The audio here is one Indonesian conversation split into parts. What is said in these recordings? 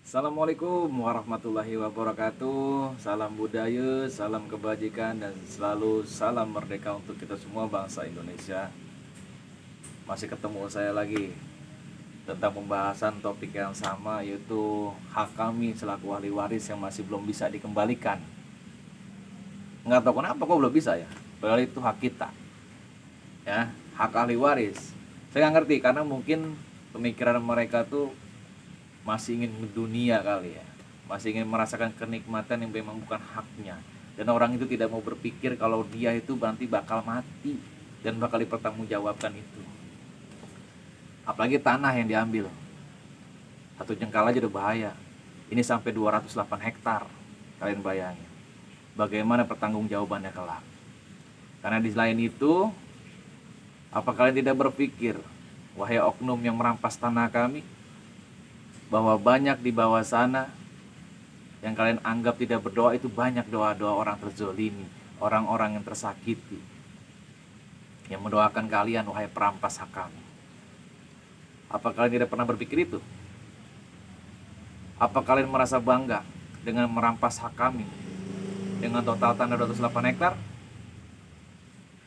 Assalamualaikum warahmatullahi wabarakatuh. Salam budaya, salam kebajikan, dan selalu salam merdeka untuk kita semua bangsa Indonesia. Masih ketemu saya lagi tentang pembahasan topik yang sama, yaitu hak kami selaku ahli waris yang masih belum bisa dikembalikan. Nggak tahu kenapa kok belum bisa ya, padahal itu hak kita ya, hak ahli waris. Saya nggak ngerti karena mungkin pemikiran mereka tuh masih ingin mendunia kali ya, masih ingin merasakan kenikmatan yang memang bukan haknya, dan orang itu tidak mau berpikir kalau dia itu nanti bakal mati dan bakal dipertanggungjawabkan itu. Apalagi tanah yang diambil, satu jengkal aja udah bahaya, ini sampai 208 hektar. Kalian bayangin bagaimana pertanggungjawabannya kelak. Karena di selain itu, apa kalian tidak berpikir, wahai oknum yang merampas tanah kami, bahwa banyak di bawah sana yang kalian anggap tidak berdoa, itu banyak doa-doa orang terzolimi, orang-orang yang tersakiti, yang mendoakan kalian, wahai perampas hak kami. Apa kalian tidak pernah berpikir itu? Apa kalian merasa bangga dengan merampas hak kami dengan total tanah 208 hektar?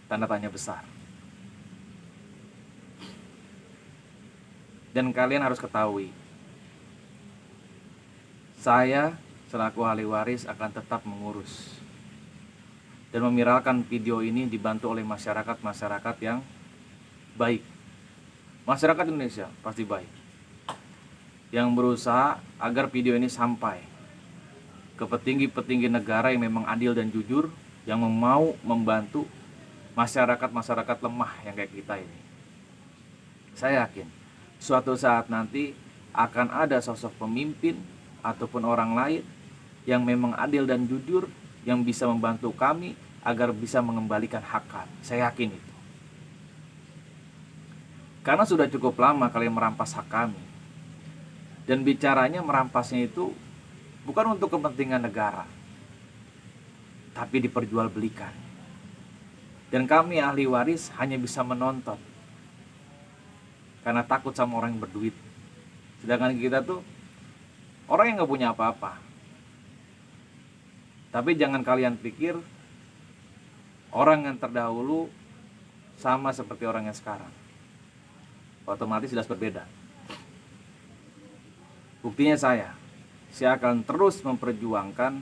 Tanda tanya besar. Dan kalian harus ketahui, saya selaku ahli waris akan tetap mengurus dan memiralkan video ini dibantu oleh masyarakat yang baik. Masyarakat Indonesia pasti baik, yang berusaha agar video ini sampai ke petinggi-petinggi negara yang memang adil dan jujur, yang mau membantu masyarakat lemah yang kayak kita ini. Saya yakin suatu saat nanti akan ada sosok pemimpin ataupun orang lain yang memang adil dan jujur, yang bisa membantu kami agar bisa mengembalikan hak kami. Saya yakin itu. Karena sudah cukup lama kalian merampas hak kami. Dan bicaranya merampasnya itu bukan untuk kepentingan negara, tapi diperjualbelikan. Dan kami ahli waris hanya bisa menonton karena takut sama orang yang berduit. Sedangkan kita tuh orang yang gak punya apa-apa. Tapi jangan kalian pikir orang yang terdahulu sama seperti orang yang sekarang, otomatis jelas berbeda. Buktinya saya akan terus memperjuangkan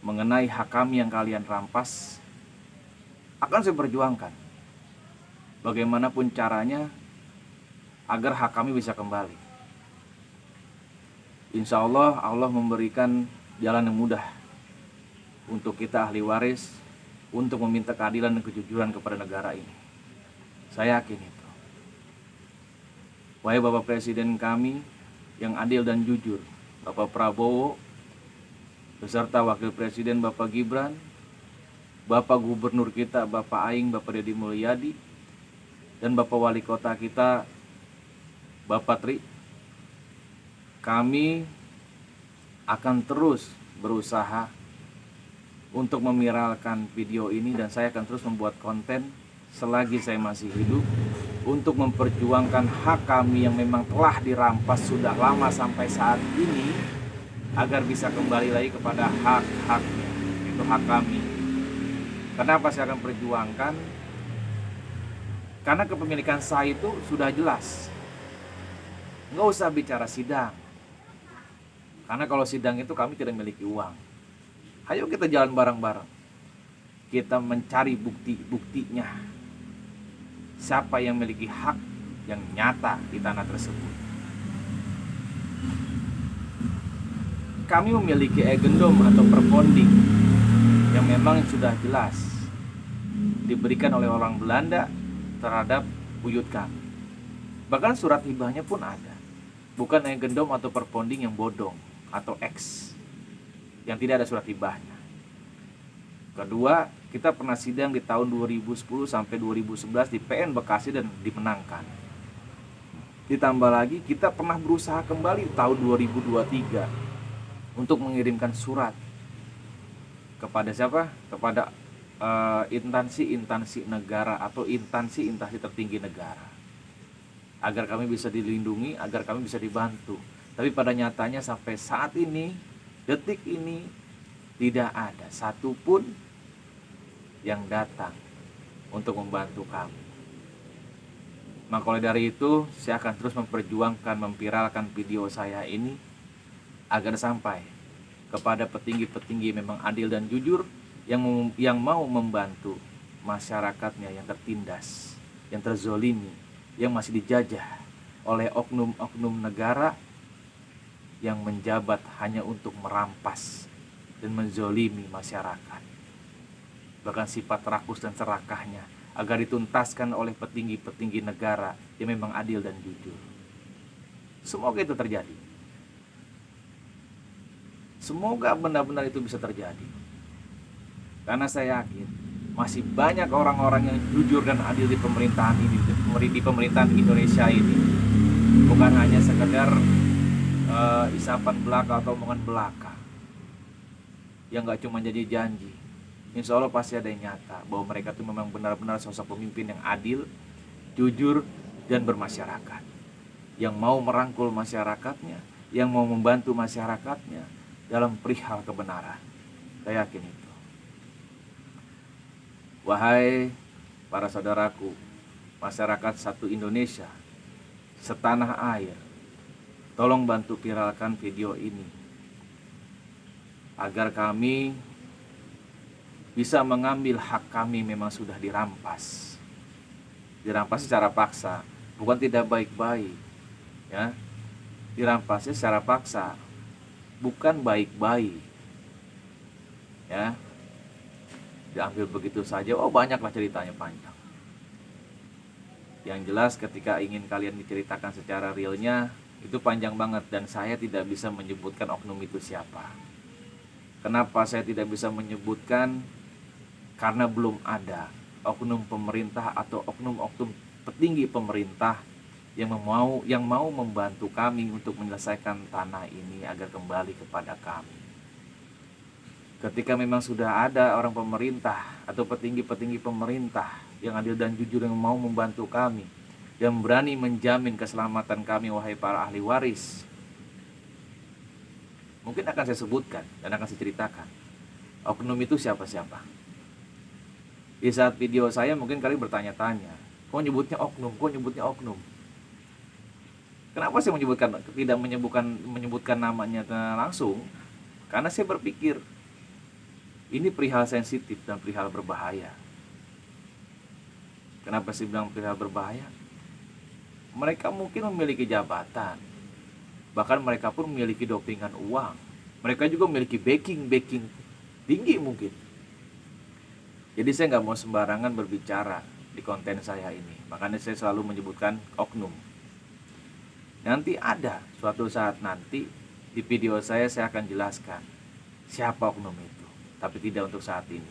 mengenai hak kami yang kalian rampas. Akan saya perjuangkan bagaimanapun caranya agar hak kami bisa kembali. Insya Allah, Allah memberikan jalan yang mudah untuk kita ahli waris untuk meminta keadilan dan kejujuran kepada negara ini. Saya yakin itu. Wahai Bapak Presiden kami yang adil dan jujur, Bapak Prabowo, beserta Wakil Presiden Bapak Gibran, Bapak Gubernur kita Bapak Aing, Bapak Deddy Mulyadi, dan Bapak Wali Kota kita Bapak Tri, kami akan terus berusaha untuk memiralkan video ini, dan saya akan terus membuat konten selagi saya masih hidup untuk memperjuangkan hak kami yang memang telah dirampas sudah lama sampai saat ini, agar bisa kembali lagi kepada hak-haknya, itu hak kami. Kenapa saya akan perjuangkan? Karena kepemilikan sah itu sudah jelas. Nggak usah bicara sidang, karena kalau sidang itu kami tidak memiliki uang. Ayo kita jalan bareng-bareng, kita mencari bukti-buktinya, siapa yang memiliki hak yang nyata di tanah tersebut. Kami memiliki agendum atau perponding yang memang sudah jelas diberikan oleh orang Belanda terhadap buyut kami. Bahkan surat hibahnya pun ada. Bukan agendum atau perponding yang bodong atau X, yang tidak ada surat hibahnya. Kedua, kita pernah sidang di tahun 2010 sampai 2011 di PN Bekasi dan dimenangkan. Ditambah lagi kita pernah berusaha kembali tahun 2023 untuk mengirimkan surat kepada siapa? Kepada instansi negara atau instansi tertinggi negara, agar kami bisa dilindungi, agar kami bisa dibantu. Tapi pada nyatanya sampai saat ini, detik ini, tidak ada satupun yang datang untuk membantu kami. Maka oleh dari itu, saya akan terus memperjuangkan, memviralkan video saya ini agar sampai kepada petinggi-petinggi memang adil dan jujur yang mau membantu masyarakatnya yang tertindas, yang terzolimi, yang masih dijajah oleh oknum-oknum negara yang menjabat hanya untuk merampas dan menzolimi masyarakat. Bahkan sifat rakus dan serakahnya agar dituntaskan oleh petinggi-petinggi negara yang memang adil dan jujur. Semoga itu terjadi. Semoga benar-benar itu bisa terjadi. Karena saya yakin masih banyak orang-orang yang jujur dan adil di pemerintahan ini, di pemerintahan Indonesia ini. Bukan hanya sekedar isapan belaka atau omongan belaka yang gak cuma jadi janji. Insya Allah pasti ada yang nyata bahwa mereka itu memang benar-benar sosok pemimpin yang adil, jujur, dan bermasyarakat, yang mau merangkul masyarakatnya, yang mau membantu masyarakatnya dalam perihal kebenaran. Saya yakin itu. Wahai para saudaraku, masyarakat satu Indonesia, setanah air, tolong bantu viralkan video ini agar kami bisa mengambil hak kami. Memang sudah dirampas secara paksa, bukan tidak baik-baik ya. Dirampasnya secara paksa, bukan baik-baik ya. Diambil begitu saja. Oh, banyaklah ceritanya, panjang. Yang jelas ketika ingin kalian diceritakan secara realnya, itu panjang banget, dan saya tidak bisa menyebutkan oknum itu siapa. Kenapa saya tidak bisa menyebutkan? Karena belum ada oknum pemerintah atau oknum-oknum petinggi pemerintah yang mau membantu kami untuk menyelesaikan tanah ini agar kembali kepada kami. Ketika memang sudah ada orang pemerintah atau petinggi-petinggi pemerintah yang adil dan jujur yang mau membantu kami, yang berani menjamin keselamatan kami, wahai para ahli waris, mungkin akan saya sebutkan dan akan saya ceritakan oknum itu siapa-siapa. Di saat video saya mungkin kalian bertanya-tanya, kok nyebutnya oknum? Kenapa saya tidak menyebutkan namanya langsung? Karena saya berpikir ini perihal sensitif dan perihal berbahaya. Kenapa saya bilang perihal berbahaya? Mereka mungkin memiliki jabatan, bahkan mereka pun memiliki dopingan uang. Mereka juga memiliki backing tinggi mungkin. Jadi saya nggak mau sembarangan berbicara di konten saya ini. Makanya saya selalu menyebutkan oknum. Nanti ada suatu saat nanti di video saya akan jelaskan siapa oknum itu. Tapi tidak untuk saat ini.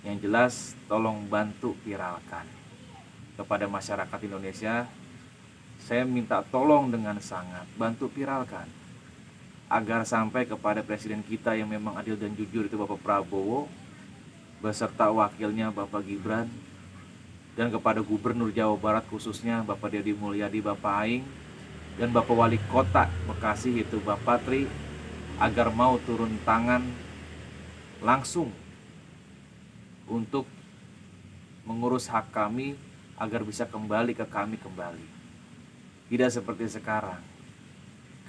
Yang jelas tolong bantu viralkan kepada masyarakat Indonesia. Saya minta tolong dengan sangat, bantu viralkan agar sampai kepada presiden kita yang memang adil dan jujur, itu Bapak Prabowo beserta wakilnya Bapak Gibran, dan kepada Gubernur Jawa Barat khususnya Bapak Deddy Mulyadi, Bapak Aing, dan Bapak Wali Kota Bekasi itu Bapak Tri, agar mau turun tangan langsung untuk mengurus hak kami agar bisa kembali ke kami kembali. Tidak seperti sekarang.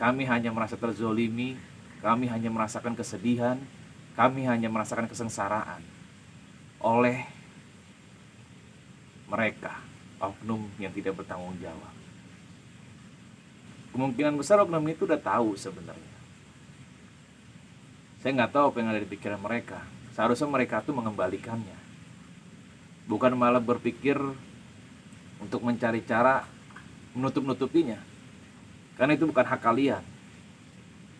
Kami hanya merasa terzolimi, kami hanya merasakan kesedihan, kami hanya merasakan kesengsaraan oleh mereka, oknum yang tidak bertanggung jawab. Kemungkinan besar oknum itu udah tahu sebenarnya. Saya nggak tahu apa yang ada di pikiran mereka. Seharusnya mereka tuh mengembalikannya, bukan malah berpikir untuk mencari cara menutup-nutupinya. Karena itu bukan hak kalian,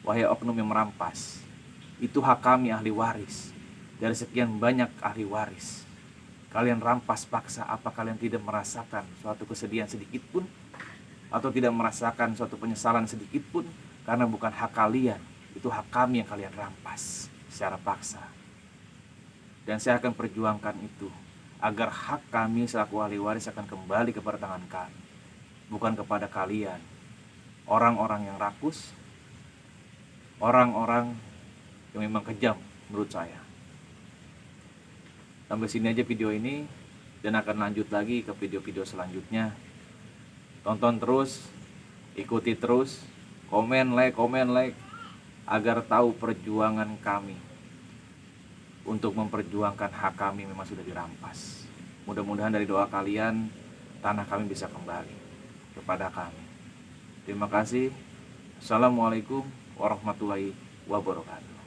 wahai oknum yang merampas. Itu hak kami, ahli waris. Dari sekian banyak ahli waris, kalian rampas paksa. Apa kalian tidak merasakan suatu kesedihan sedikit pun? Atau tidak merasakan suatu penyesalan sedikit pun? Karena bukan hak kalian, itu hak kami yang kalian rampas secara paksa. Dan saya akan perjuangkan itu agar hak kami selaku ahli waris akan kembali kepada tangan kami, bukan kepada kalian, orang-orang yang rakus, orang-orang yang memang kejam menurut saya. Sampai sini aja video ini, dan akan lanjut lagi ke video-video selanjutnya. Tonton terus, ikuti terus, komen like, agar tahu perjuangan kami untuk memperjuangkan hak kami memang sudah dirampas. Mudah-mudahan dari doa kalian, tanah kami bisa kembali kepada kami. Terima kasih. Assalamualaikum warahmatullahi wabarakatuh.